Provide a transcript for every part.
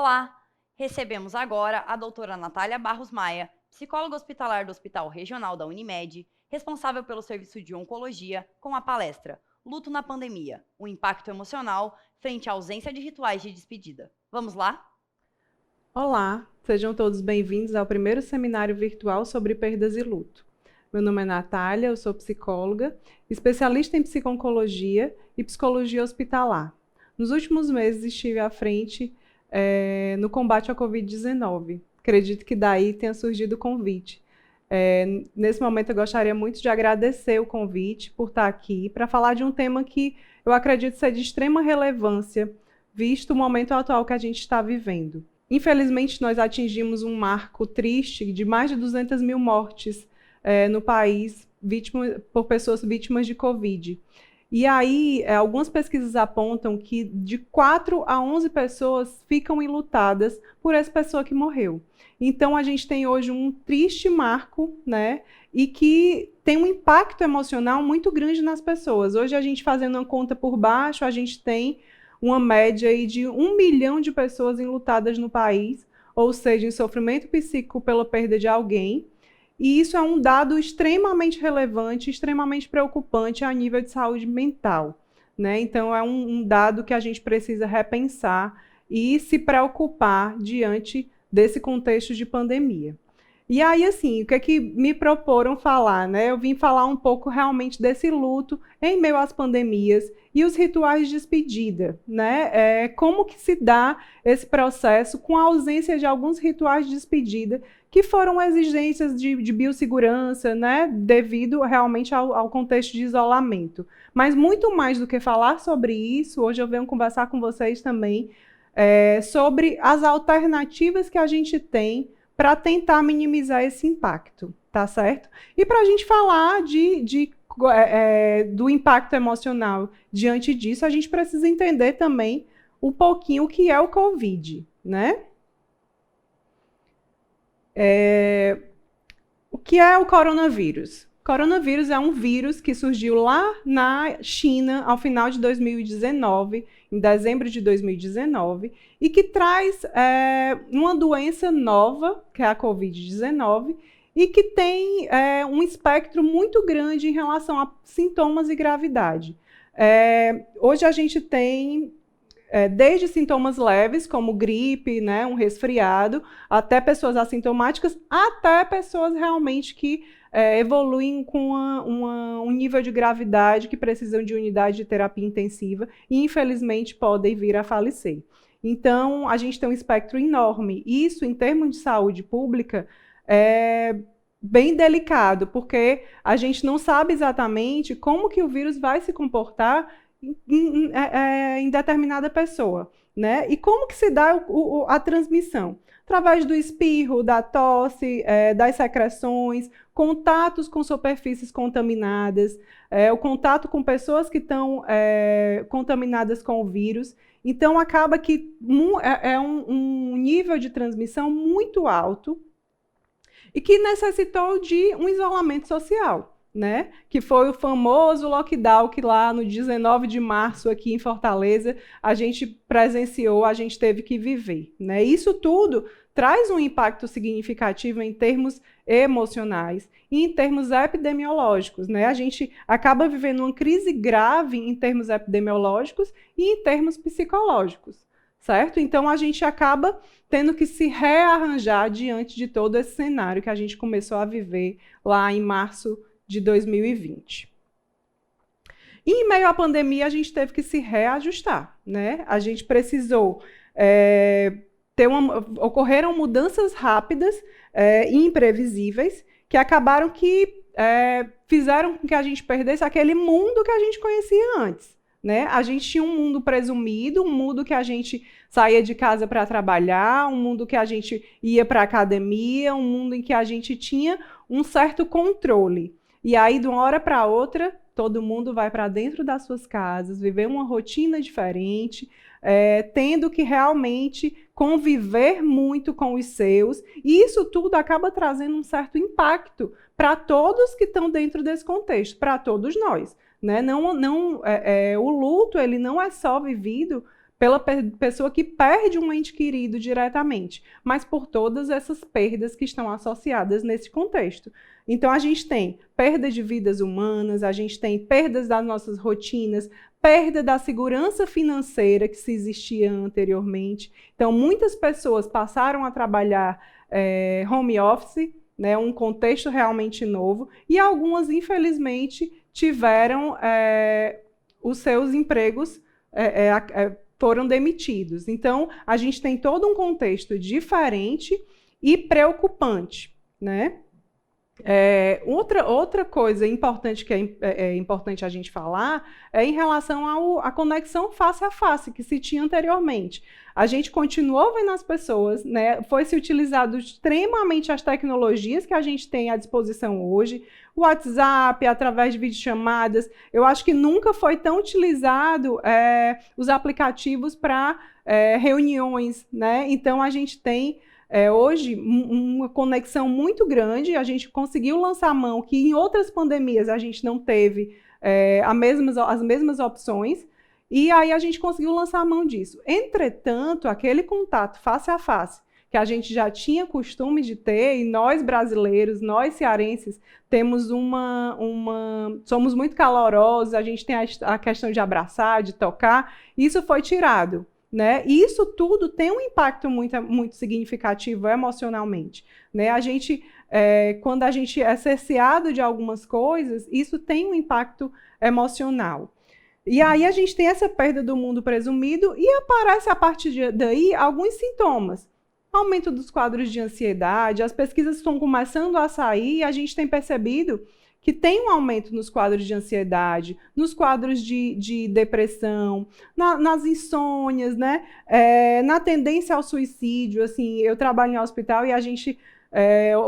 Olá! Recebemos agora a doutora Natália Barros Maia, psicóloga hospitalar do Hospital Regional da Unimed, responsável pelo serviço de oncologia, com a palestra Luto na Pandemia, o impacto emocional frente à ausência de rituais de despedida. Vamos lá? Olá, sejam todos bem-vindos ao primeiro seminário virtual sobre perdas e luto. Meu nome é Natália, eu sou psicóloga, especialista em psico-oncologia e psicologia hospitalar. Nos últimos meses estive à frente no combate à Covid-19. Acredito que daí tenha surgido o convite. Nesse momento eu gostaria muito de agradecer o convite por estar aqui para falar de um tema que eu acredito ser de extrema relevância, visto o momento atual que a gente está vivendo. Infelizmente, nós atingimos um marco triste de mais de 200 mil mortes no país por pessoas vítimas de Covid. E aí, algumas pesquisas apontam que de 4 a 11 pessoas ficam enlutadas por essa pessoa que morreu. Então, a gente tem hoje um triste marco, né? E que tem um impacto emocional muito grande nas pessoas. Hoje, a gente fazendo uma conta por baixo, a gente tem uma média aí de 1 milhão de pessoas enlutadas no país, ou seja, em sofrimento psíquico pela perda de alguém. E isso é um dado extremamente relevante, extremamente preocupante a nível de saúde mental, né? Então, é um dado que a gente precisa repensar e se preocupar diante desse contexto de pandemia. E aí, assim, o que é que me proporam falar, né? Eu vim falar um pouco realmente desse luto em meio às pandemias e os rituais de despedida, né? Como que se dá esse processo com a ausência de alguns rituais de despedida que foram exigências de biossegurança, né? Devido realmente ao contexto de isolamento. Mas muito mais do que falar sobre isso, hoje eu venho conversar com vocês também sobre as alternativas que a gente tem para tentar minimizar esse impacto, tá certo? E para a gente falar do impacto emocional diante disso, a gente precisa entender também um pouquinho o que é o Covid, né? O que é o coronavírus? O coronavírus é um vírus que surgiu lá na China ao final de 2019, em dezembro de 2019, e que traz uma doença nova, que é a Covid-19, e que tem um espectro muito grande em relação a sintomas e gravidade. Hoje a gente tem desde sintomas leves, como gripe, né, um resfriado, até pessoas assintomáticas, até pessoas realmente que evoluem com um nível de gravidade que precisam de unidade de terapia intensiva e, infelizmente, podem vir a falecer. Então, a gente tem um espectro enorme. Isso, em termos de saúde pública, é bem delicado, porque a gente não sabe exatamente como que o vírus vai se comportar em determinada pessoa, né? E como que se dá a transmissão? Através do espirro, da tosse, das secreções, contatos com superfícies contaminadas, o contato com pessoas que estão contaminadas com o vírus. Então, acaba que um nível de transmissão muito alto e que necessitou de um isolamento social, né? Que foi o famoso lockdown que lá no 19 de março aqui em Fortaleza a gente presenciou, a gente teve que viver, né? Isso tudo traz um impacto significativo em termos emocionais e em termos epidemiológicos, né? A gente acaba vivendo uma crise grave em termos epidemiológicos e em termos psicológicos, certo? Então a gente acaba tendo que se rearranjar diante de todo esse cenário que a gente começou a viver lá em março de 2020. E em meio à pandemia, a gente teve que se reajustar, né? A gente precisou ocorreram mudanças rápidas e imprevisíveis que acabaram que fizeram com que a gente perdesse aquele mundo que a gente conhecia antes, né? A gente tinha um mundo presumido, um mundo que a gente saía de casa para trabalhar, um mundo que a gente ia para a academia, um mundo em que a gente tinha um certo controle. E aí, de uma hora para outra, todo mundo vai para dentro das suas casas, viver uma rotina diferente, tendo que realmente conviver muito com os seus, e isso tudo acaba trazendo um certo impacto para todos que estão dentro desse contexto, para todos nós, né? O luto ele não é só vivido pela pessoa que perde um ente querido diretamente, mas por todas essas perdas que estão associadas nesse contexto. Então, a gente tem perda de vidas humanas, a gente tem perdas das nossas rotinas, perda da segurança financeira que se existia anteriormente. Então, muitas pessoas passaram a trabalhar home office, né, um contexto realmente novo, e algumas, infelizmente, tiveram os seus empregos foram demitidos. Então, a gente tem todo um contexto diferente e preocupante, né? Outra coisa importante que é importante a gente falar é em relação à conexão face a face que se tinha anteriormente. A gente continuou vendo as pessoas, né? Foi se utilizado extremamente as tecnologias que a gente tem à disposição hoje, o WhatsApp, através de videochamadas. Eu acho que nunca foi tão utilizado os aplicativos para reuniões, né? Então, a gente tem hoje uma conexão muito grande, a gente conseguiu lançar mão que em outras pandemias a gente não teve as mesmas opções, e aí a gente conseguiu lançar mão disso. Entretanto, aquele contato face a face que a gente já tinha costume de ter, e nós brasileiros, nós cearenses, temos somos muito calorosos, a gente tem a questão de abraçar, de tocar, isso foi tirado. Né? E isso tudo tem um impacto muito significativo emocionalmente. Né? Quando a gente é cerceado de algumas coisas, isso tem um impacto emocional. E aí a gente tem essa perda do mundo presumido e aparece a partir daí alguns sintomas. Aumento dos quadros de ansiedade, as pesquisas estão começando a sair e a gente tem percebido que tem um aumento nos quadros de ansiedade, nos quadros de depressão, nas insônias, né? Na tendência ao suicídio. Assim, eu trabalho em hospital e a gente...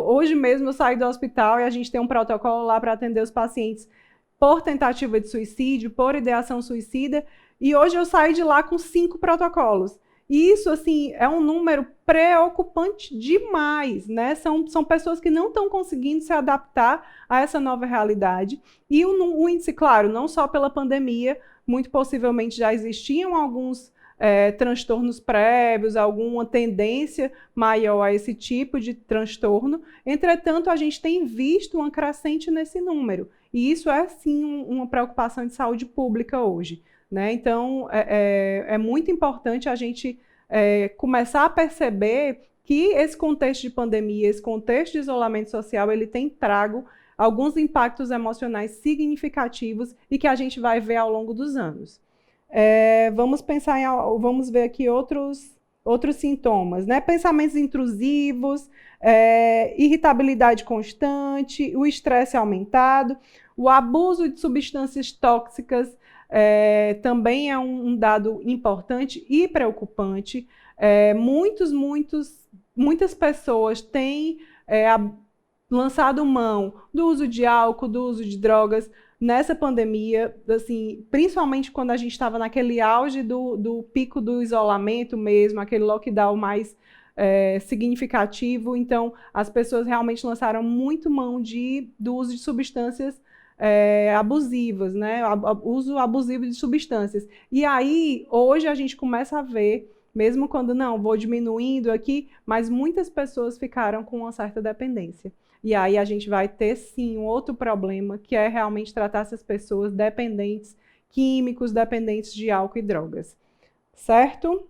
hoje mesmo eu saí do hospital e a gente tem um protocolo lá para atender os pacientes por tentativa de suicídio, por ideação suicida, e hoje eu saí de lá com 5 protocolos. E isso, assim, é um número preocupante demais, né? São pessoas que não estão conseguindo se adaptar a essa nova realidade. E o índice, claro, não só pela pandemia, muito possivelmente já existiam alguns transtornos prévios, alguma tendência maior a esse tipo de transtorno. Entretanto, a gente tem visto uma crescente nesse número. E isso é, sim, uma preocupação de saúde pública hoje. Né? Então, é muito importante a gente começar a perceber que esse contexto de pandemia, esse contexto de isolamento social, ele tem trago alguns impactos emocionais significativos e que a gente vai ver ao longo dos anos. Vamos ver aqui outros sintomas, né? Pensamentos intrusivos, irritabilidade constante, o estresse aumentado, o abuso de substâncias tóxicas, também é um dado importante e preocupante. Muitas pessoas têm lançado mão do uso de álcool, do uso de drogas nessa pandemia, assim, principalmente quando a gente estava naquele auge do pico do isolamento mesmo, aquele lockdown mais significativo. Então, as pessoas realmente lançaram muito mão do uso de substâncias abusivas, né? Uso abusivo de substâncias. E aí, hoje a gente começa a ver, mesmo quando não, vou diminuindo aqui, mas muitas pessoas ficaram com uma certa dependência. E aí a gente vai ter, sim, um outro problema, que é realmente tratar essas pessoas dependentes químicos, dependentes de álcool e drogas. Certo?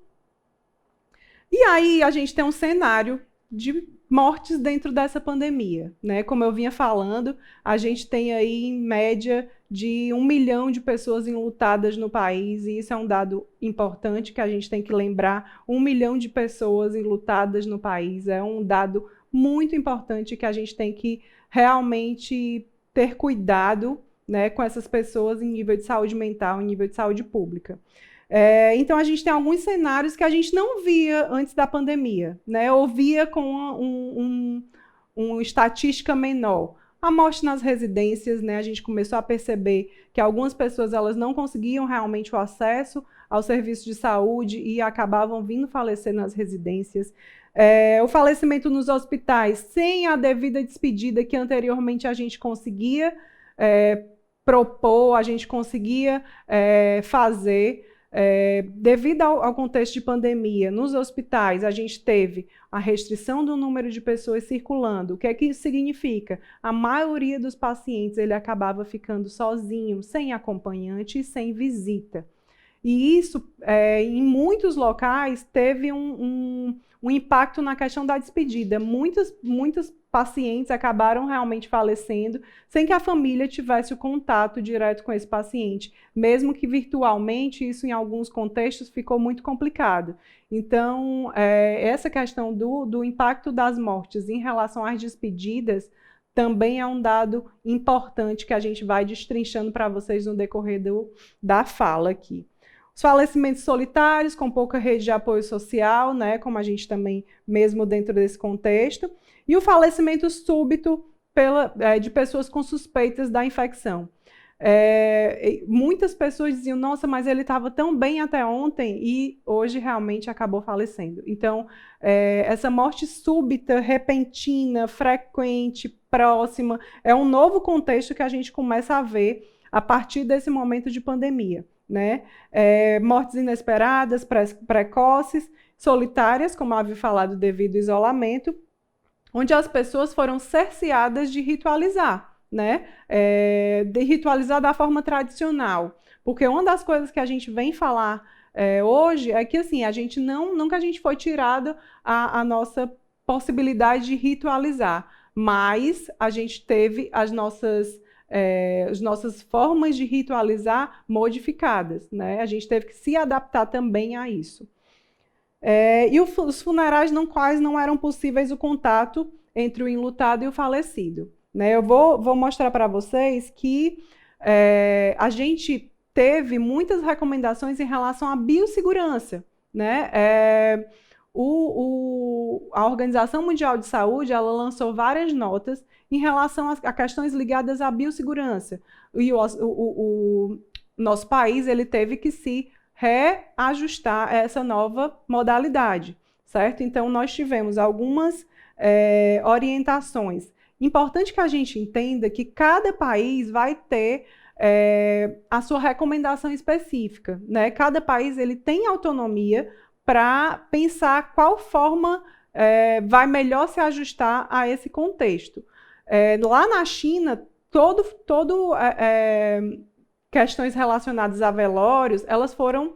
E aí a gente tem um cenário de mortes dentro dessa pandemia, né? Como eu vinha falando, a gente tem aí, em média, de 1 milhão de pessoas enlutadas no país, e isso é um dado importante que a gente tem que lembrar. 1 milhão de pessoas enlutadas no país é um dado muito importante que a gente tem que realmente ter cuidado, né, com essas pessoas em nível de saúde mental, em nível de saúde pública. Então, a gente tem alguns cenários que a gente não via antes da pandemia, né? Ou via com uma estatística menor. A morte nas residências, né? A gente começou a perceber que algumas pessoas elas não conseguiam realmente o acesso ao serviço de saúde e acabavam vindo falecer nas residências. O falecimento nos hospitais, sem a devida despedida que anteriormente a gente conseguia propor, a gente conseguia fazer. Devido ao contexto de pandemia, nos hospitais a gente teve a restrição do número de pessoas circulando. O que é que isso significa? A maioria dos pacientes ele acabava ficando sozinho, sem acompanhante e sem visita. E isso, em muitos locais, teve um impacto na questão da despedida. Muitos pacientes acabaram realmente falecendo sem que a família tivesse o contato direto com esse paciente. Mesmo que virtualmente, isso em alguns contextos ficou muito complicado. Então, essa questão do impacto das mortes em relação às despedidas também é um dado importante que a gente vai destrinchando para vocês no decorrer da fala aqui. Os falecimentos solitários, com pouca rede de apoio social, né, como a gente também, mesmo dentro desse contexto, e o falecimento súbito de pessoas com suspeitas da infecção. Muitas pessoas diziam, nossa, mas ele estava tão bem até ontem e hoje realmente acabou falecendo. Então, essa morte súbita, repentina, frequente, próxima, é um novo contexto que a gente começa a ver a partir desse momento de pandemia. Né? Mortes inesperadas, precoces, solitárias, como havia falado, devido ao isolamento, onde as pessoas foram cerceadas de ritualizar, né? De ritualizar da forma tradicional. Porque uma das coisas que a gente vem falar hoje é que assim, nunca a gente foi tirado a nossa possibilidade de ritualizar, mas a gente teve as nossas formas de ritualizar modificadas, né? A gente teve que se adaptar também a isso. E os funerais quais não eram possíveis o contato entre o enlutado e o falecido, né? Eu vou mostrar para vocês que a gente teve muitas recomendações em relação à biossegurança, né? A Organização Mundial de Saúde ela lançou várias notas em relação a questões ligadas à biossegurança. E o nosso país ele teve que se reajustar a essa nova modalidade, certo? Então, nós tivemos algumas orientações. Importante que a gente entenda que cada país vai ter a sua recomendação específica, né? Cada país ele tem autonomia para pensar qual forma vai melhor se ajustar a esse contexto. Lá na China, questões relacionadas a velórios, elas foram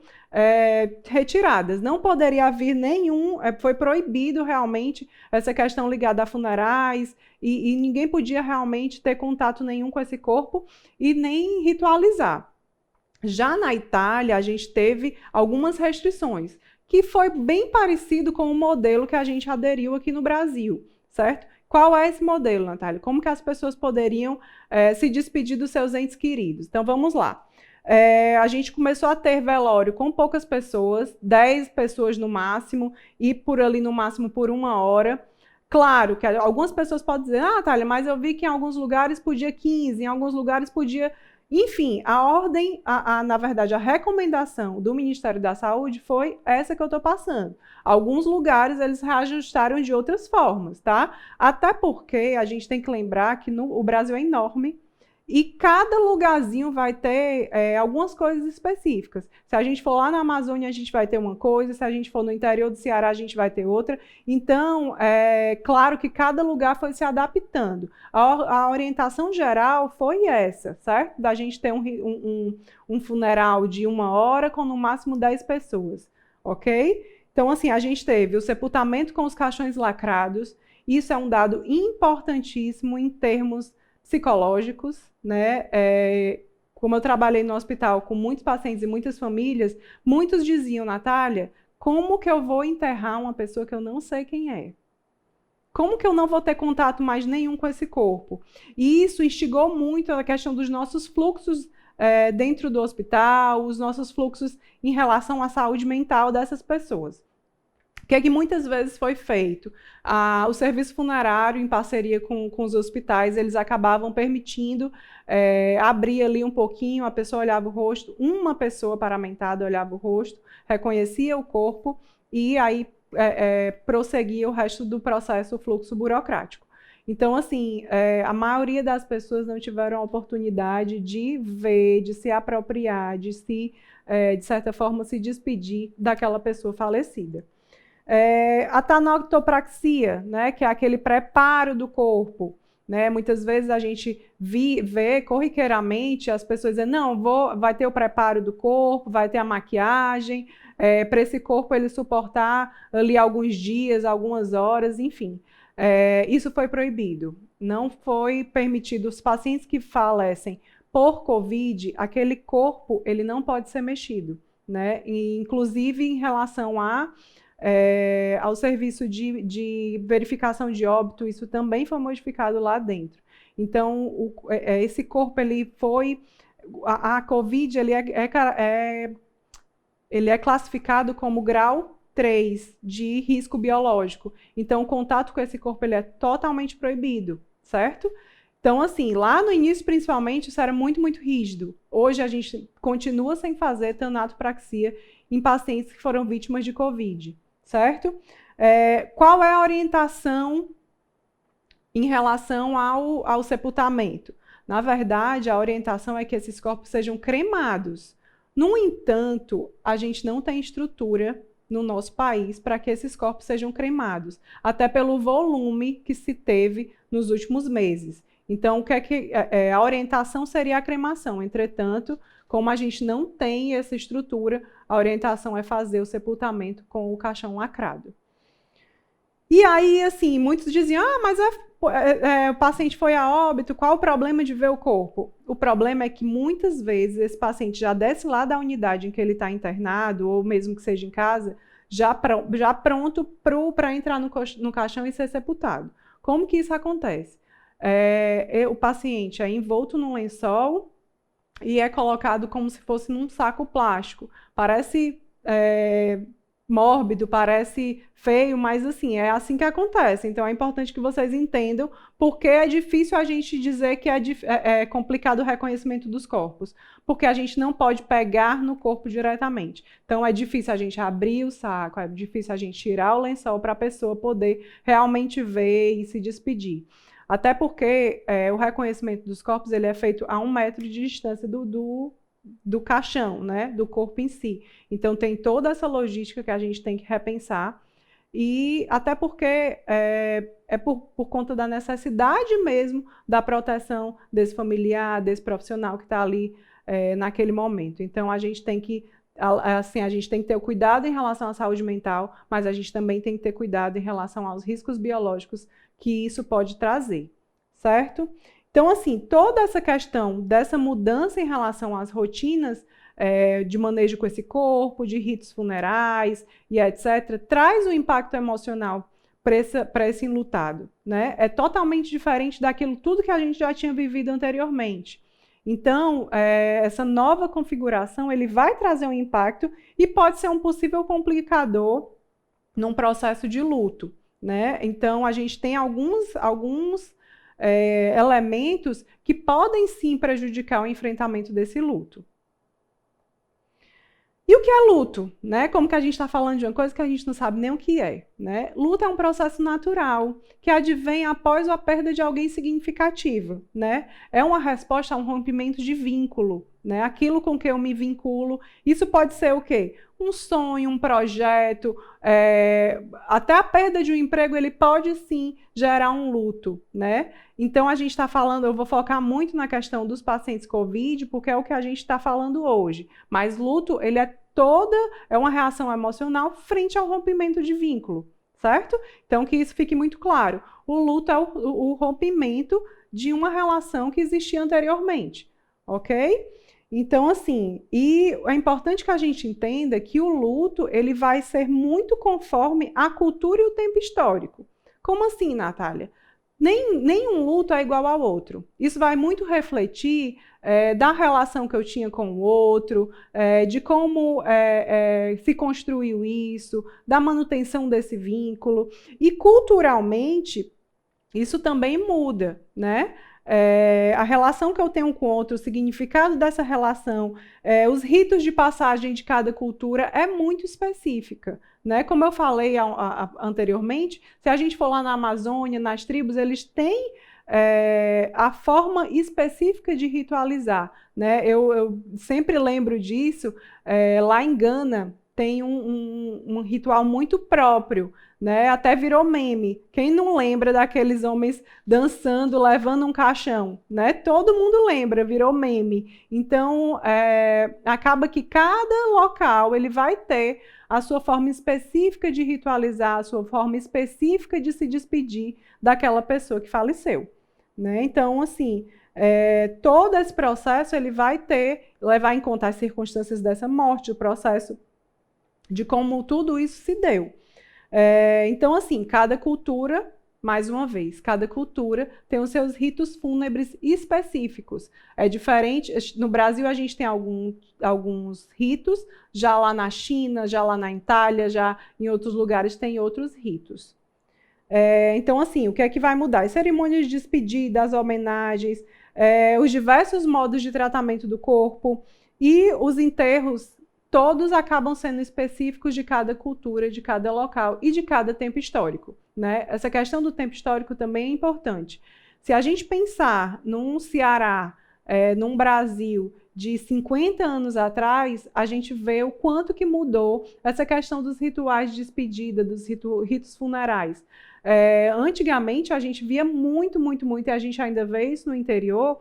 retiradas. Não poderia haver nenhum, foi proibido realmente essa questão ligada a funerais, e ninguém podia realmente ter contato nenhum com esse corpo e nem ritualizar. Já na Itália, a gente teve algumas restrições, que foi bem parecido com o modelo que a gente aderiu aqui no Brasil, certo? Qual é esse modelo, Natália? Como que as pessoas poderiam se despedir dos seus entes queridos? Então, vamos lá. A gente começou a ter velório com poucas pessoas, 10 pessoas no máximo, e por ali no máximo por 1 hora. Claro que algumas pessoas podem dizer, Natália, mas eu vi que em alguns lugares podia 15, em alguns lugares podia... Enfim, a ordem, na verdade, a recomendação do Ministério da Saúde foi essa que eu estou passando. Alguns lugares eles reajustaram de outras formas, tá? Até porque a gente tem que lembrar que o Brasil é enorme e cada lugarzinho vai ter algumas coisas específicas. Se a gente for lá na Amazônia, a gente vai ter uma coisa, se a gente for no interior do Ceará, a gente vai ter outra. Então, claro que cada lugar foi se adaptando. A orientação geral foi essa, certo? Da gente ter um funeral de 1 hora com no máximo 10 pessoas, ok? Então, assim, a gente teve o sepultamento com os caixões lacrados. Isso é um dado importantíssimo em termos psicológicos, né? Como eu trabalhei no hospital com muitos pacientes e muitas famílias, muitos diziam, Natália, como que eu vou enterrar uma pessoa que eu não sei quem é? Como que eu não vou ter contato mais nenhum com esse corpo? E isso instigou muito a questão dos nossos fluxos dentro do hospital, os nossos fluxos em relação à saúde mental dessas pessoas. O que é que muitas vezes foi feito? O serviço funerário, em parceria com os hospitais, eles acabavam permitindo abrir ali um pouquinho, a pessoa olhava o rosto, uma pessoa paramentada olhava o rosto, reconhecia o corpo e aí prosseguia o resto do processo, o fluxo burocrático. Então, assim, a maioria das pessoas não tiveram a oportunidade de ver, de se apropriar, de certa forma, se despedir daquela pessoa falecida. A tanatopraxia, né, que é aquele preparo do corpo. Né? Muitas vezes a gente vê corriqueiramente as pessoas dizendo, não, vai ter o preparo do corpo, vai ter a maquiagem, para esse corpo ele suportar ali alguns dias, algumas horas, enfim. Isso foi proibido. Não foi permitido. Os pacientes que falecem por Covid, aquele corpo ele não pode ser mexido. Né? E, inclusive em relação ao serviço de verificação de óbito, isso também foi modificado lá dentro. Então, esse corpo, ele foi... A Covid, ele é classificado como grau 3 de risco biológico. Então, o contato com esse corpo, ele é totalmente proibido, certo? Então, assim, lá no início, principalmente, isso era muito, muito rígido. Hoje, a gente continua sem fazer tanatopraxia em pacientes que foram vítimas de Covid, certo? Qual é a orientação em relação ao sepultamento? Na verdade, a orientação é que esses corpos sejam cremados. No entanto, a gente não tem estrutura no nosso país para que esses corpos sejam cremados, até pelo volume que se teve nos últimos meses. Então, a orientação seria a cremação. Entretanto, como a gente não tem essa estrutura, a orientação é fazer o sepultamento com o caixão lacrado. E aí, assim, muitos diziam, mas o paciente foi a óbito, qual o problema de ver o corpo? O problema é que muitas vezes esse paciente já desce lá da unidade em que ele está internado, ou mesmo que seja em casa, já pronto para entrar no caixão e ser sepultado. Como que isso acontece? O paciente é envolto num lençol e é colocado como se fosse num saco plástico. Parece mórbido, parece feio, mas assim, é assim que acontece. Então é importante que vocês entendam porque é difícil a gente dizer que é complicado o reconhecimento dos corpos, porque a gente não pode pegar no corpo diretamente. Então é difícil a gente abrir o saco, é difícil a gente tirar o lençol para a pessoa poder realmente ver e se despedir. Até porque o reconhecimento dos corpos ele é feito a 1 metro de distância do caixão, né, do corpo em si. Então tem toda essa logística que a gente tem que repensar, e até porque por conta da necessidade mesmo da proteção desse familiar, desse profissional que está ali naquele momento. Então a gente tem que ter o cuidado em relação à saúde mental, mas a gente também tem que ter cuidado em relação aos riscos biológicos que isso pode trazer, certo? Então, assim, toda essa questão dessa mudança em relação às rotinas de manejo com esse corpo, de ritos funerais e etc., traz um impacto emocional para esse enlutado, né? É totalmente diferente daquilo tudo que a gente já tinha vivido anteriormente. Então, essa nova configuração, ele vai trazer um impacto e pode ser um possível complicador num processo de luto, né? Então, a gente tem alguns elementos que podem sim prejudicar o enfrentamento desse luto. E o que é luto? Né? Como que a gente está falando de uma coisa que a gente não sabe nem o que é. Né? Luto é um processo natural que advém após a perda de alguém significativa. Né? É uma resposta a um rompimento de vínculo. Né? Aquilo com que eu me vinculo. Isso pode ser o quê? Um sonho, um projeto, até a perda de um emprego, ele pode sim gerar um luto, né? Então a gente está falando, eu vou focar muito na questão dos pacientes COVID, porque é o que a gente está falando hoje. Mas luto, ele é uma reação emocional frente ao rompimento de vínculo, certo? Então que isso fique muito claro. O luto é o rompimento de uma relação que existia anteriormente, ok? Então, assim, e é importante que a gente entenda que o luto, ele vai ser muito conforme a cultura e o tempo histórico. Como assim, Natália? Nenhum luto é igual ao outro. Isso vai muito refletir da relação que eu tinha com o outro, de como se construiu isso, da manutenção desse vínculo. E culturalmente, isso também muda, né? a relação que eu tenho com o outro, o significado dessa relação, os ritos de passagem de cada cultura é muito específica, né? Como eu falei anteriormente, se a gente for lá na Amazônia, nas tribos, eles têm a forma específica de ritualizar, né? Eu sempre lembro disso, lá em Gana tem um ritual muito próprio, né? Até virou meme. Quem não lembra daqueles homens dançando, levando um caixão, né? Todo mundo lembra, virou meme. Então, acaba que cada local ele vai ter a sua forma específica de ritualizar, a sua forma específica de se despedir daquela pessoa que faleceu, né? Então, assim, todo esse processo ele vai levar em conta as circunstâncias dessa morte, o processo de como tudo isso se deu. Então, assim, cada cultura, mais uma vez, cada cultura tem os seus ritos fúnebres específicos. É diferente, no Brasil a gente tem alguns ritos, já lá na China, já lá na Itália, já em outros lugares tem outros ritos. Então, assim, o que é que vai mudar? As cerimônias de despedida, as homenagens, os diversos modos de tratamento do corpo e os enterros, todos acabam sendo específicos de cada cultura, de cada local e de cada tempo histórico, né? Essa questão do tempo histórico também é importante. Se a gente pensar num Ceará, num Brasil de 50 anos atrás, a gente vê o quanto que mudou essa questão dos rituais de despedida, dos ritos funerais. Antigamente, a gente via muito, e a gente ainda vê isso no interior,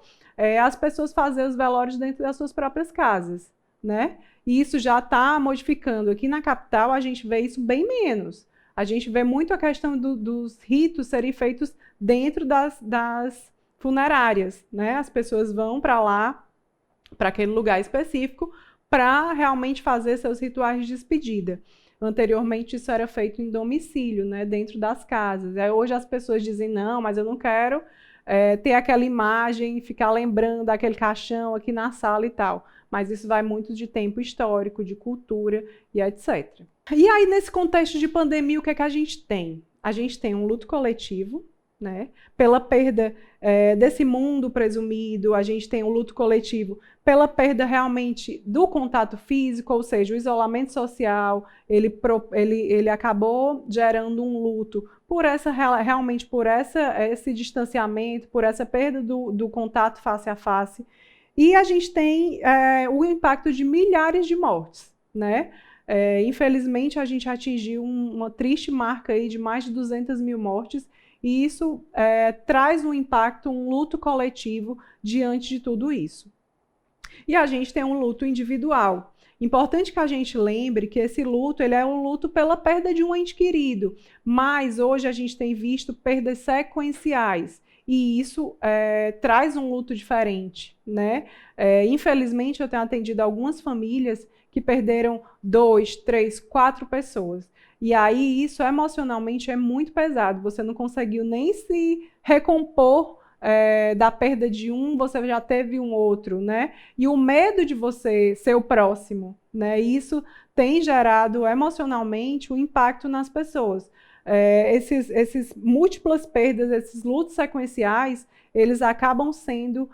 as pessoas fazerem os velórios dentro das suas próprias casas, né? E isso já está modificando. Aqui na capital, a gente vê isso bem menos. A gente vê muito a questão dos ritos serem feitos dentro das funerárias, né? As pessoas vão para lá, para aquele lugar específico, para realmente fazer seus rituais de despedida. Anteriormente, isso era feito em domicílio, né? Dentro das casas. Aí, hoje as pessoas dizem, não, mas eu não quero ter aquela imagem, ficar lembrando daquele caixão aqui na sala e tal. Mas isso vai muito de tempo histórico, de cultura e etc. E aí, nesse contexto de pandemia, o que é que a gente tem? A gente tem um luto coletivo, né? Pela perda desse mundo presumido, a gente tem um luto coletivo pela perda realmente do contato físico, ou seja, o isolamento social, ele acabou gerando um luto por realmente por esse distanciamento, por essa perda do contato face a face. E a gente tem o impacto de milhares de mortes, né? Infelizmente, a gente atingiu uma triste marca aí de mais de 200 mil mortes, e isso traz um impacto, um luto coletivo diante de tudo isso. E a gente tem um luto individual. Importante que a gente lembre que esse luto ele é um luto pela perda de um ente querido, mas hoje a gente tem visto perdas sequenciais, e isso traz um luto diferente, né? Infelizmente, eu tenho atendido algumas famílias que perderam 2, 3, 4 pessoas. E aí, isso emocionalmente é muito pesado. Você não conseguiu nem se recompor da perda de um, você já teve um outro, né? E o medo de você ser o próximo, né? Isso tem gerado emocionalmente um impacto nas pessoas. Esses múltiplas perdas, esses lutos sequenciais, eles acabam sendo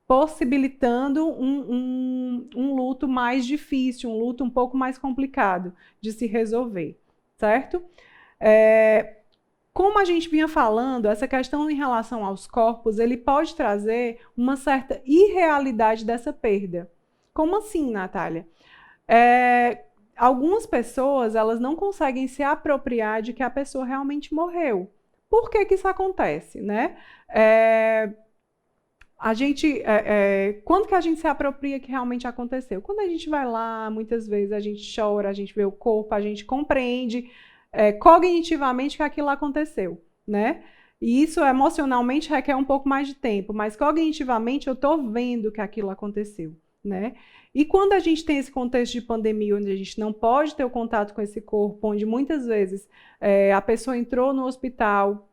possibilitando um luto mais difícil, um luto um pouco mais complicado de se resolver, certo? Como a gente vinha falando, essa questão em relação aos corpos, ele pode trazer uma certa irrealidade dessa perda. Como assim, Natália? Algumas pessoas, elas não conseguem se apropriar de que a pessoa realmente morreu. Por que que isso acontece, né? Quando que a gente se apropria que realmente aconteceu? Quando a gente vai lá, muitas vezes a gente chora, a gente vê o corpo, a gente compreende cognitivamente que aquilo aconteceu, né? E isso emocionalmente requer um pouco mais de tempo, mas cognitivamente eu estou vendo que aquilo aconteceu, né? E quando a gente tem esse contexto de pandemia, onde a gente não pode ter o contato com esse corpo, onde muitas vezes a pessoa entrou no hospital,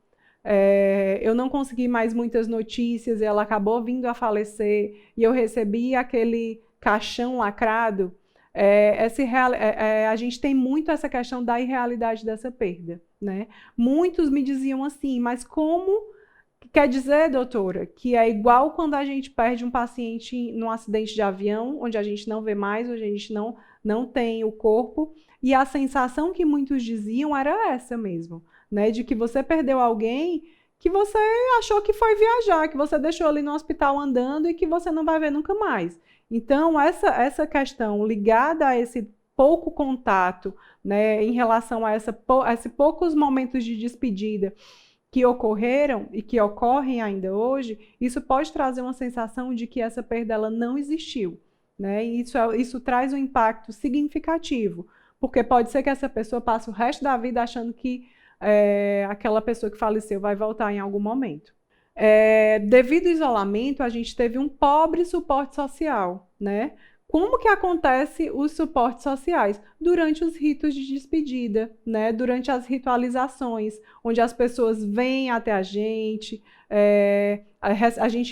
eu não consegui mais muitas notícias, ela acabou vindo a falecer, e eu recebi aquele caixão lacrado, a gente tem muito essa questão da irrealidade dessa perda, né? Muitos me diziam assim, mas como Quer dizer, doutora, que é igual quando a gente perde um paciente num acidente de avião, onde a gente não vê mais, onde a gente não tem o corpo, e a sensação que muitos diziam era essa mesmo, né? De que você perdeu alguém que você achou que foi viajar, que você deixou ali no hospital andando e que você não vai ver nunca mais. Então, essa questão ligada a esse pouco contato, né, em relação a esses poucos momentos de despedida que ocorreram e que ocorrem ainda hoje, isso pode trazer uma sensação de que essa perda ela não existiu, né? E isso traz um impacto significativo, porque pode ser que essa pessoa passe o resto da vida achando que aquela pessoa que faleceu vai voltar em algum momento. Devido ao isolamento, a gente teve um pobre suporte social, né? Como que acontece os suportes sociais? Durante os ritos de despedida, né? Durante as ritualizações, onde as pessoas vêm até a gente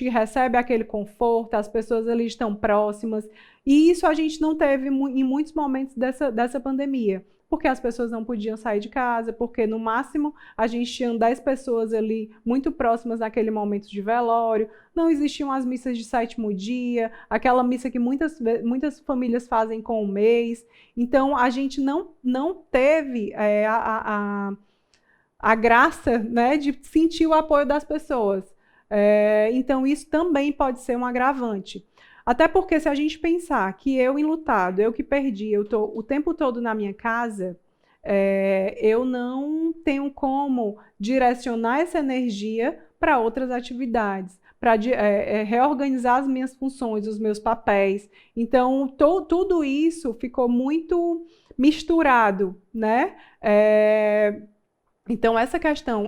recebe aquele conforto, as pessoas ali estão próximas, e isso a gente não teve em muitos momentos dessa pandemia, porque as pessoas não podiam sair de casa, porque no máximo a gente tinha 10 pessoas ali muito próximas naquele momento de velório, não existiam as missas de sétimo dia, aquela missa que muitas famílias fazem com o mês. Então a gente não teve a graça, né, de sentir o apoio das pessoas. Então isso também pode ser um agravante. Até porque se a gente pensar que eu enlutado, eu que perdi, eu estou o tempo todo na minha casa, eu não tenho como direcionar essa energia para outras atividades, para reorganizar as minhas funções, os meus papéis. Então, tudo isso ficou muito misturado, né? Então, essa questão,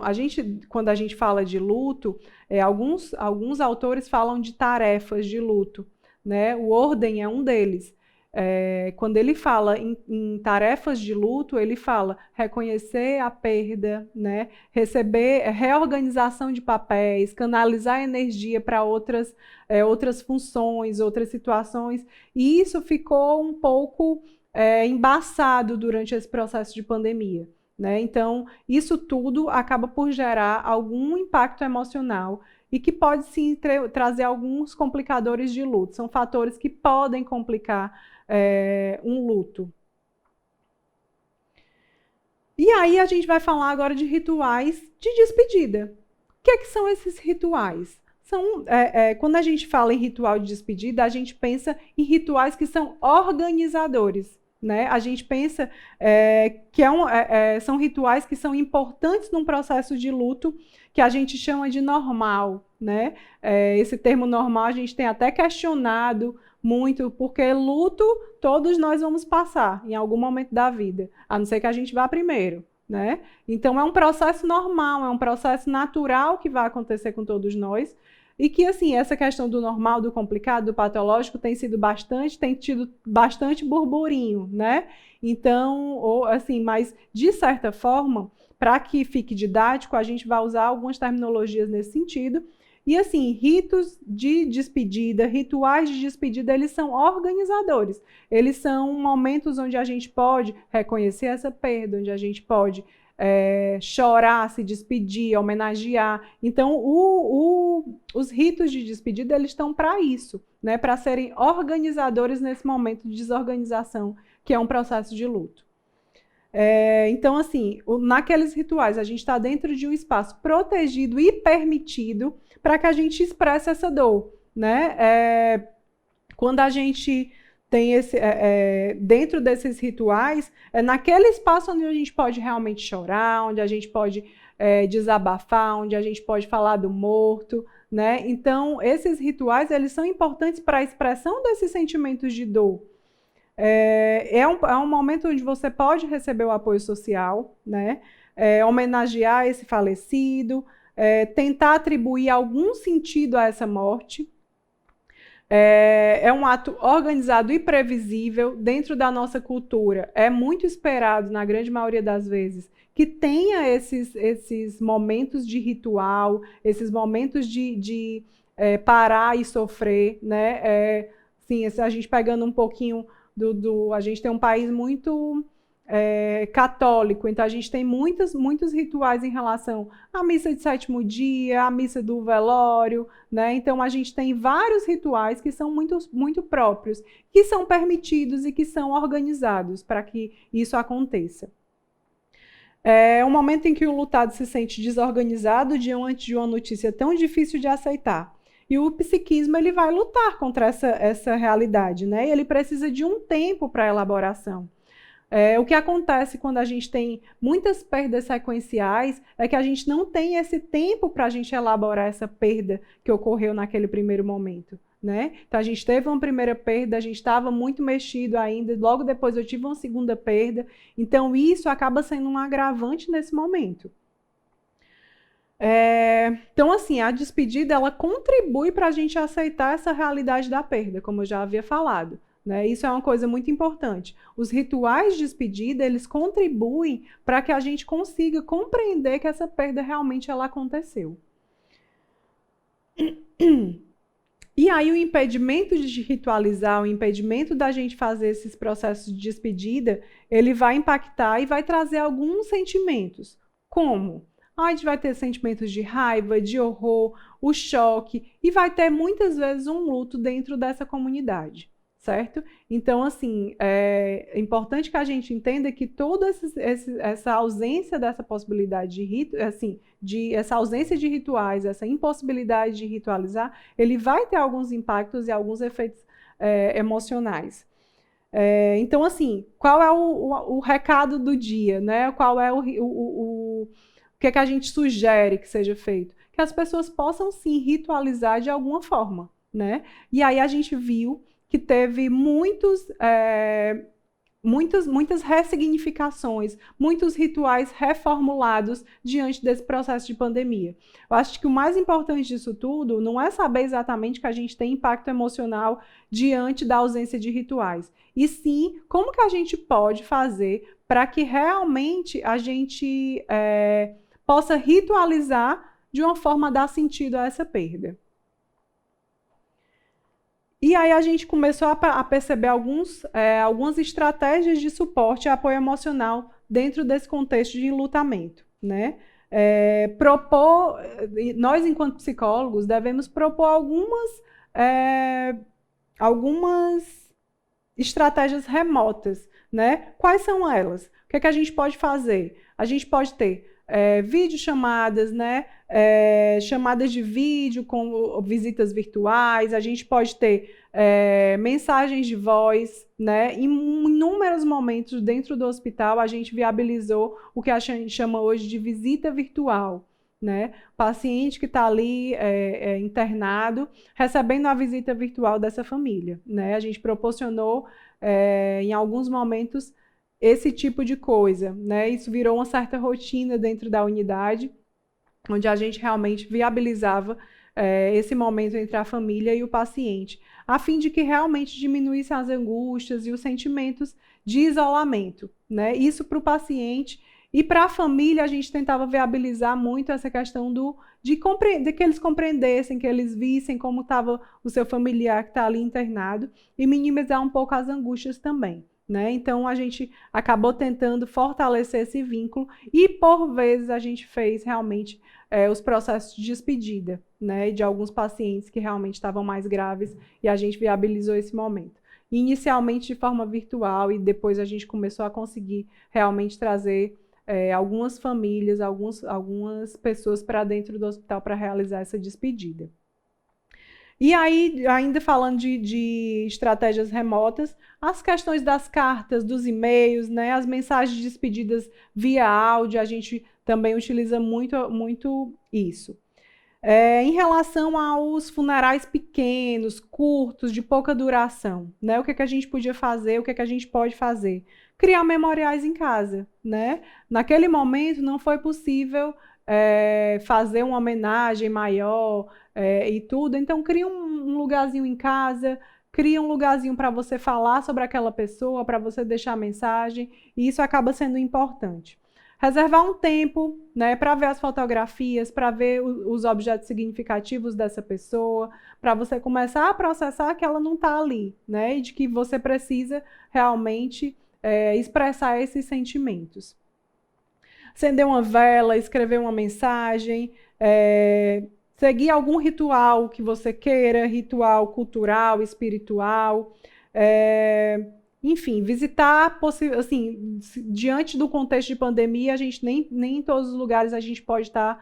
quando a gente fala de luto, alguns autores falam de tarefas de luto, né? O Orden é um deles. Quando ele fala em tarefas de luto, ele fala reconhecer a perda, né? Receber reorganização de papéis, canalizar energia para outras funções, outras situações, e isso ficou um pouco embaçado durante esse processo de pandemia. Né? Então, isso tudo acaba por gerar algum impacto emocional e que pode sim trazer alguns complicadores de luto. São fatores que podem complicar um luto. E aí a gente vai falar agora de rituais de despedida. O que são esses rituais? Quando a gente fala em ritual de despedida, a gente pensa em rituais que são organizadores. Né? A gente pensa que são rituais que são importantes num processo de luto que a gente chama de normal. Né? Esse termo normal a gente tem até questionado muito, porque luto todos nós vamos passar em algum momento da vida, a não ser que a gente vá primeiro. Né? Então é um processo normal, é um processo natural que vai acontecer com todos nós. E que, assim, essa questão do normal, do complicado, do patológico tem tido bastante burburinho, né? Então, assim, mas, de certa forma, para que fique didático, a gente vai usar algumas terminologias nesse sentido. E, assim, ritos de despedida, rituais de despedida, eles são organizadores. Eles são momentos onde a gente pode reconhecer essa perda, onde a gente pode chorar, se despedir, homenagear. Então, os ritos de despedida eles estão para isso, né? Para serem organizadores nesse momento de desorganização, que é um processo de luto. Então, assim, naqueles rituais, a gente está dentro de um espaço protegido e permitido para que a gente expresse essa dor. Né? Quando a gente tem dentro desses rituais, naquele espaço onde a gente pode realmente chorar, onde a gente pode desabafar, onde a gente pode falar do morto, né? Então, esses rituais, eles são importantes para a expressão desses sentimentos de dor. É um momento onde você pode receber o apoio social, né? Homenagear esse falecido, tentar atribuir algum sentido a essa morte. É um ato organizado e previsível dentro da nossa cultura. É muito esperado, na grande maioria das vezes, que tenha esses momentos de ritual, esses momentos de parar e sofrer. Né? Sim, a gente pegando um pouquinho a gente tem um país muito católico, então a gente tem muitos rituais em relação à missa de sétimo dia, à missa do velório, né? Então a gente tem vários rituais que são muito próprios, que são permitidos e que são organizados para que isso aconteça. É um momento em que o lutado se sente desorganizado diante de uma notícia tão difícil de aceitar. E o psiquismo ele vai lutar contra essa realidade, né? E ele precisa de um tempo para elaboração. O que acontece quando a gente tem muitas perdas sequenciais é que a gente não tem esse tempo para a gente elaborar essa perda que ocorreu naquele primeiro momento, né? Então a gente teve uma primeira perda, a gente estava muito mexido ainda, logo depois eu tive uma segunda perda, então isso acaba sendo um agravante nesse momento. Então, assim, a despedida ela contribui para a gente aceitar essa realidade da perda, como eu já havia falado. Né? Isso é uma coisa muito importante. Os rituais de despedida, eles contribuem para que a gente consiga compreender que essa perda realmente ela aconteceu. E aí o impedimento de ritualizar, o impedimento da gente fazer esses processos de despedida, ele vai impactar e vai trazer alguns sentimentos. Como? A gente vai ter sentimentos de raiva, de horror, o choque, e vai ter muitas vezes um luto dentro dessa comunidade. Certo? Então, assim, é importante que a gente entenda que toda essa ausência dessa possibilidade essa ausência de rituais, essa impossibilidade de ritualizar, ele vai ter alguns impactos e alguns efeitos emocionais. Então, assim, qual é o recado do dia, né? Qual é o que é que a gente sugere que seja feito? Que as pessoas possam, sim, ritualizar de alguma forma, né? E aí a gente viu que teve muitas ressignificações, muitos rituais reformulados diante desse processo de pandemia. Eu acho que o mais importante disso tudo não é saber exatamente que a gente tem impacto emocional diante da ausência de rituais, e sim como que a gente pode fazer para que realmente a gente possa ritualizar de uma forma a dar sentido a essa perda. E aí a gente começou a perceber algumas estratégias de suporte e apoio emocional dentro desse contexto de enlutamento, né? Nós, enquanto psicólogos, devemos propor algumas estratégias remotas, né? Quais são elas? O que é que a gente pode fazer? A gente pode ter videochamadas, né? Chamadas de vídeo com visitas virtuais, a gente pode ter mensagens de voz, né? Em inúmeros momentos dentro do hospital a gente viabilizou o que a gente chama hoje de visita virtual, né? O paciente que está ali internado, recebendo a visita virtual dessa família, né? A gente proporcionou em alguns momentos esse tipo de coisa, né? Isso virou uma certa rotina dentro da unidade, onde a gente realmente viabilizava esse momento entre a família e o paciente, a fim de que realmente diminuíssem as angústias e os sentimentos de isolamento, né? Isso para o paciente. E para a família, a gente tentava viabilizar muito essa questão de que eles compreendessem, que eles vissem como estava o seu familiar que está ali internado e minimizar um pouco as angústias também. Né? Então, a gente acabou tentando fortalecer esse vínculo e, por vezes, a gente fez realmente os processos de despedida, né? De alguns pacientes que realmente estavam mais graves e a gente viabilizou esse momento. Inicialmente de forma virtual e depois a gente começou a conseguir realmente trazer algumas famílias, algumas pessoas para dentro do hospital para realizar essa despedida. E aí, ainda falando de estratégias remotas, as questões das cartas, dos e-mails, né, as mensagens de despedidas via áudio, a gente também utiliza muito isso. Em relação aos funerais pequenos, curtos, de pouca duração, né, o que a gente podia fazer, o que a gente pode fazer? Criar memoriais em casa, né? Naquele momento não foi possível fazer uma homenagem maior e tudo, então cria um lugarzinho em casa, cria um lugarzinho para você falar sobre aquela pessoa, para você deixar mensagem, e isso acaba sendo importante. Reservar um tempo, né, para ver as fotografias, para ver os objetos significativos dessa pessoa, para você começar a processar que ela não está ali, né, e de que você precisa realmente expressar esses sentimentos. Acender uma vela, escrever uma mensagem, seguir algum ritual que você queira, ritual cultural, espiritual, enfim, visitar, assim, diante do contexto de pandemia, a gente nem em todos os lugares a gente pode estar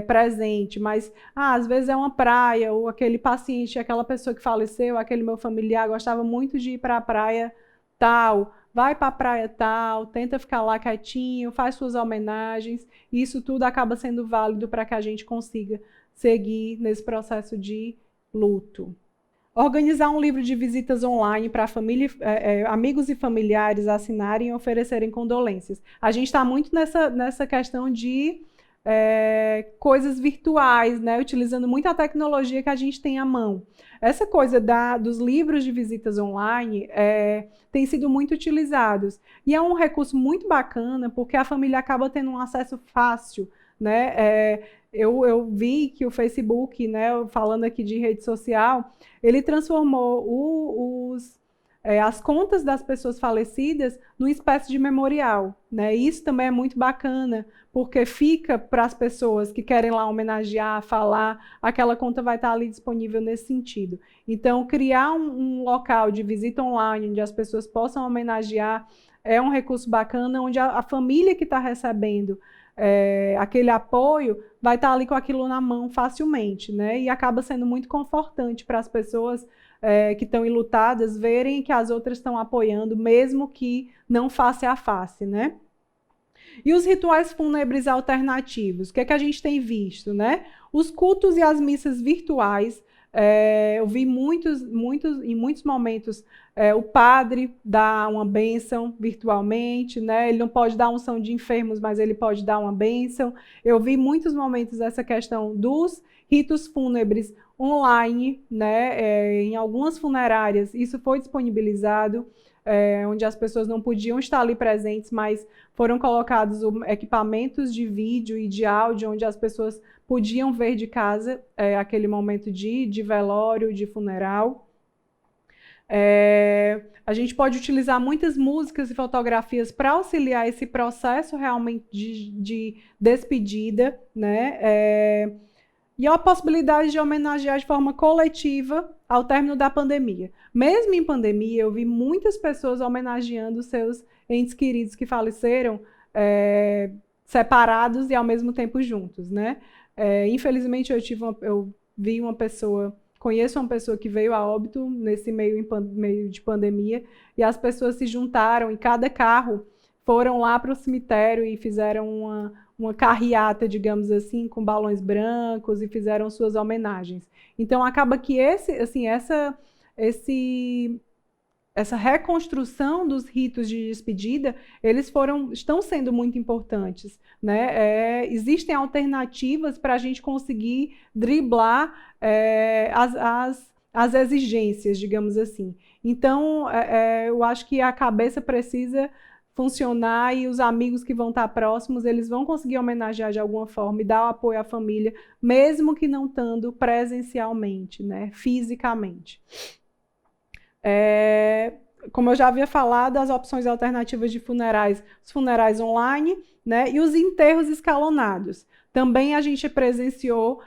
presente, mas às vezes é uma praia, ou aquele paciente, aquela pessoa que faleceu, aquele meu familiar gostava muito de ir para a praia tal, vai para a praia tal, tenta ficar lá quietinho, faz suas homenagens, e isso tudo acaba sendo válido para que a gente consiga seguir nesse processo de luto. Organizar um livro de visitas online para amigos e familiares assinarem e oferecerem condolências. A gente está muito nessa questão de coisas virtuais, né? Utilizando muito a tecnologia que a gente tem à mão. Essa coisa dos livros de visitas online tem sido muito utilizados. E é um recurso muito bacana, porque a família acaba tendo um acesso fácil, né? Eu vi que o Facebook, né, falando aqui de rede social, ele transformou as contas das pessoas falecidas numa espécie de memorial, né? Isso também é muito bacana, porque fica para as pessoas que querem lá homenagear, falar, aquela conta vai estar ali disponível nesse sentido. Então, criar um local de visita online, onde as pessoas possam homenagear, é um recurso bacana, onde a família que está recebendo aquele apoio vai estar ali com aquilo na mão facilmente, né? E acaba sendo muito confortante para as pessoas que estão enlutadas verem que as outras estão apoiando, mesmo que não face a face, né? E os rituais fúnebres alternativos, o que é que a gente tem visto, né? Os cultos e as missas virtuais, eu vi em muitos momentos o padre dar uma bênção virtualmente, né? Ele não pode dar unção de enfermos, mas ele pode dar uma bênção. Eu vi em muitos momentos essa questão dos ritos fúnebres online, né? Em algumas funerárias isso foi disponibilizado, onde as pessoas não podiam estar ali presentes, mas foram colocados equipamentos de vídeo e de áudio, onde as pessoas podiam ver de casa aquele momento de velório, de funeral. A gente pode utilizar muitas músicas e fotografias para auxiliar esse processo realmente de despedida, né? E a possibilidade de homenagear de forma coletiva ao término da pandemia. Mesmo em pandemia, eu vi muitas pessoas homenageando seus entes queridos que faleceram separados e ao mesmo tempo juntos, né? Infelizmente, eu vi uma pessoa, conheço uma pessoa que veio a óbito nesse meio de pandemia, e as pessoas se juntaram, e cada carro foram lá para o cemitério e fizeram uma carreata, digamos assim, com balões brancos, e fizeram suas homenagens. Então, acaba que essa reconstrução dos ritos de despedida, eles estão sendo muito importantes, né? Existem alternativas para a gente conseguir driblar as exigências, digamos assim. Então, eu acho que a cabeça precisa funcionar, e os amigos que vão estar próximos, eles vão conseguir homenagear de alguma forma e dar o apoio à família, mesmo que não estando presencialmente, né, fisicamente. Como eu já havia falado, as opções alternativas de funerais, os funerais online, né, e os enterros escalonados. Também a gente presenciou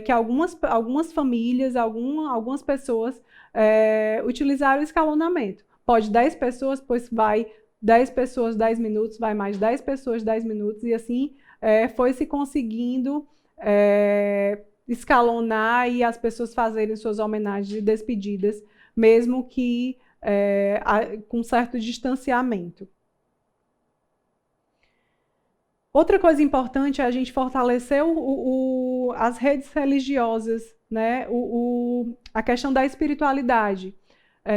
que algumas famílias, algumas pessoas utilizaram o escalonamento. Pode 10 pessoas, pois vai 10 pessoas, 10 minutos, vai mais 10 pessoas, 10 minutos, e assim foi se conseguindo escalonar e as pessoas fazerem suas homenagens e despedidas, mesmo que com certo distanciamento. Outra coisa importante é a gente fortalecer as redes religiosas, né? A questão da espiritualidade,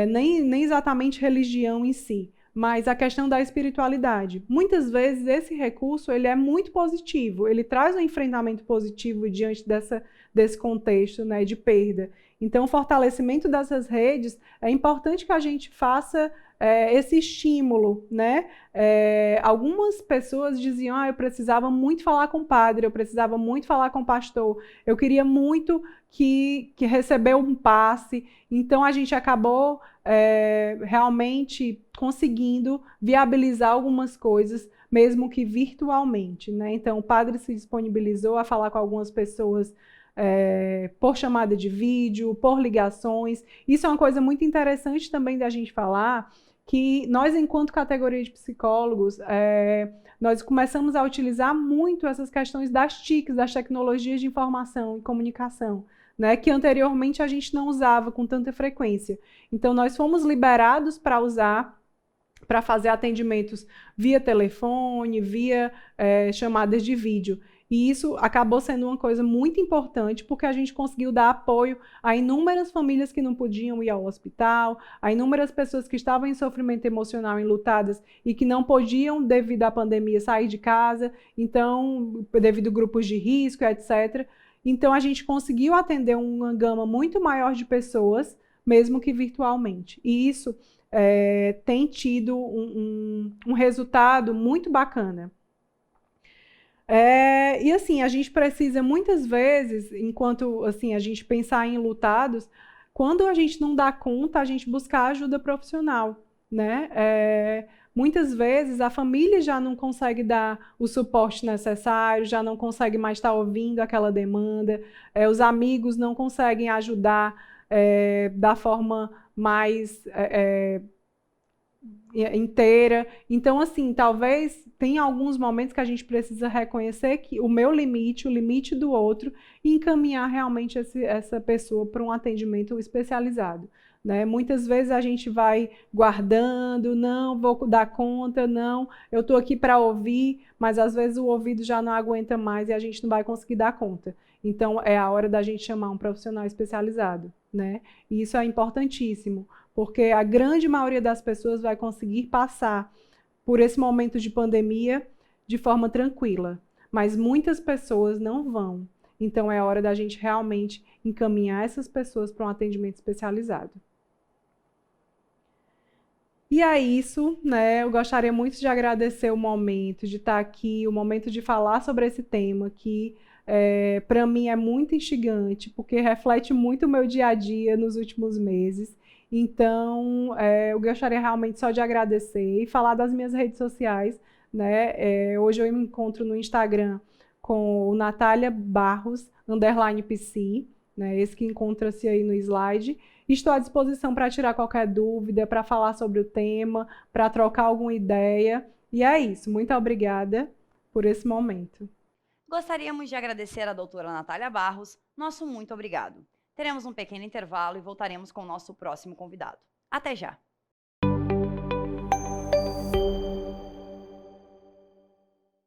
nem exatamente religião em si, mas a questão da espiritualidade. Muitas vezes esse recurso ele é muito positivo, ele traz um enfrentamento positivo diante desse contexto, né, de perda. Então, o fortalecimento dessas redes, é importante que a gente faça esse estímulo, né? Algumas pessoas diziam, eu precisava muito falar com o padre, eu precisava muito falar com o pastor, eu queria muito que receber um passe. Então, a gente acabou realmente conseguindo viabilizar algumas coisas, mesmo que virtualmente, né? Então, o padre se disponibilizou a falar com algumas pessoas por chamada de vídeo, por ligações. Isso é uma coisa muito interessante também da gente falar, que nós, enquanto categoria de psicólogos, nós começamos a utilizar muito essas questões das TICs, das tecnologias de informação e comunicação, né, que anteriormente a gente não usava com tanta frequência. Então, nós fomos liberados para usar, para fazer atendimentos via telefone, via chamadas de vídeo. E isso acabou sendo uma coisa muito importante, porque a gente conseguiu dar apoio a inúmeras famílias que não podiam ir ao hospital, a inúmeras pessoas que estavam em sofrimento emocional, enlutadas, e que não podiam, devido à pandemia, sair de casa, então, devido a grupos de risco, etc. Então, a gente conseguiu atender uma gama muito maior de pessoas, mesmo que virtualmente. E isso tem tido um resultado muito bacana. E assim, a gente precisa muitas vezes, enquanto assim, a gente pensar em enlutados, quando a gente não dá conta, a gente buscar ajuda profissional, né? Muitas vezes a família já não consegue dar o suporte necessário, já não consegue mais estar ouvindo aquela demanda, os amigos não conseguem ajudar da forma mais inteira. Então, assim, talvez tenha alguns momentos que a gente precisa reconhecer que o meu limite, o limite do outro, e encaminhar realmente essa pessoa para um atendimento especializado, né? Muitas vezes a gente vai guardando, não vou dar conta, não, eu estou aqui para ouvir, mas às vezes o ouvido já não aguenta mais e a gente não vai conseguir dar conta. Então, é a hora da gente chamar um profissional especializado, né? E isso é importantíssimo, porque a grande maioria das pessoas vai conseguir passar por esse momento de pandemia de forma tranquila, mas muitas pessoas não vão. Então, é hora da gente realmente encaminhar essas pessoas para um atendimento especializado. E é isso, né? Eu gostaria muito de agradecer o momento de estar aqui, o momento de falar sobre esse tema que, para mim, é muito instigante, porque reflete muito o meu dia a dia nos últimos meses. Então, eu gostaria realmente só de agradecer e falar das minhas redes sociais, né? Hoje eu me encontro no Instagram com o Natália Barros, _PC, né? Esse que encontra-se aí no slide. Estou à disposição para tirar qualquer dúvida, para falar sobre o tema, para trocar alguma ideia. E é isso. Muito obrigada por esse momento. Gostaríamos de agradecer à doutora Natália Barros. Nosso muito obrigado. Teremos um pequeno intervalo e voltaremos com o nosso próximo convidado. Até já!